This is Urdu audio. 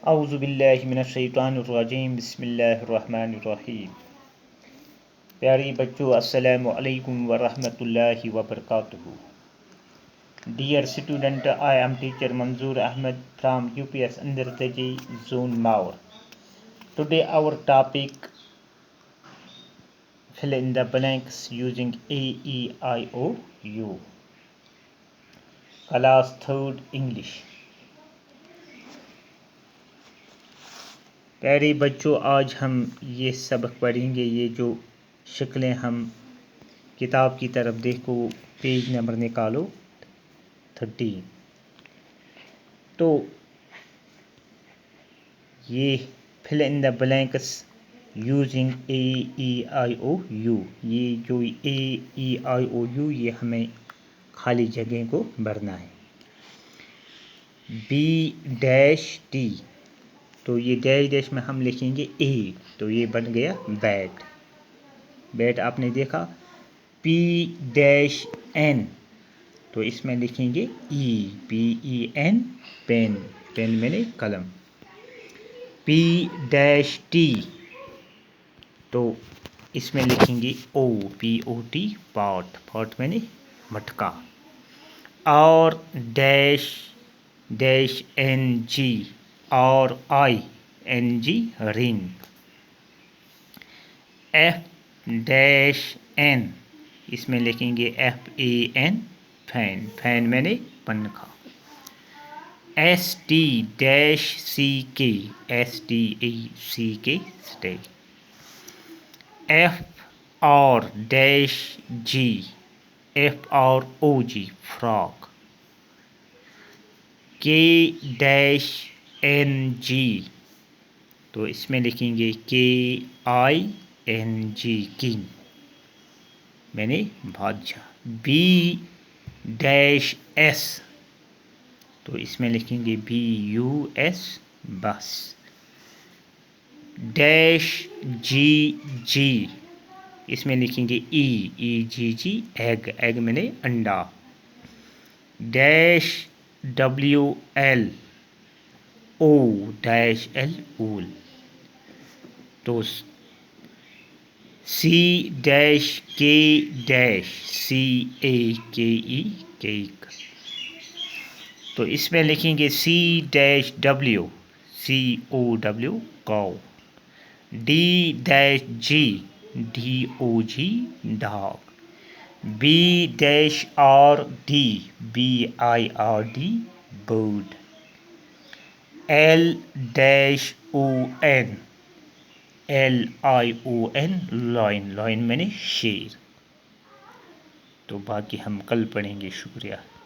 اعوذ باللہ من الشیطان الرجیم بسم اللہ الرحمن الرحیم۔ پیاری بچوں، السلام علیکم ورحمۃ اللہ وبرکاتہ۔ Dear student, I am teacher Manzoor Ahmed from UPS Andartaji Zone Maur. Today our topic fill in the blanks using A, E, I, O, U. Class 3rd English. پیارے بچوں، آج ہم یہ سبق پڑھیں گے۔ یہ جو شکلیں ہم کتاب کی طرف دیکھو، پیج نمبر نکالو 13۔ تو یہ fill in the blanks using A, E, I, O, U۔ یہ جو A, E, I, O, U یہ ہمیں خالی جگہ کو بھرنا ہے۔ B ڈیش T، تو یہ ڈیش ڈیش میں ہم لکھیں گے A، تو یہ بن گیا بیٹ۔ بیٹ آپ نے دیکھا۔ P ڈیش N، تو اس میں لکھیں گے E، PEN، پین، پین میں نے قلم۔ P ڈیش T، تو اس میں لکھیں گے O، POT، پاٹ، پاٹ میں نے مٹکا۔ اور ڈیش ڈیش NG، اور ING، رنگ۔ F ڈیش N، اس میں لکھیں گے FAN، فین، فین میں نے پنکھا۔ ST dash CK، STACK، stack. FR dash G، FROG، frock. K dash NG، تو اس میں لکھیں گے KING، کنگ، میں نے بادشاہ۔ B ڈیش S، تو اس میں لکھیں گے BUS، بس۔ ڈیش GG، اس میں لکھیں گے EGG، ایگ، ایگ میں نے انڈا۔ Dash WL، O dash L، اول۔ تو C dash K dash CAKE، cake, تو اس میں لکھیں گے C dash W، COW، cow. D dash G، DOG، dog. B dash RD، BIRD، bird. L dash ON، LION، line, line میں نے شیر۔ تو باقی ہم کل پڑھیں گے۔ شکریہ۔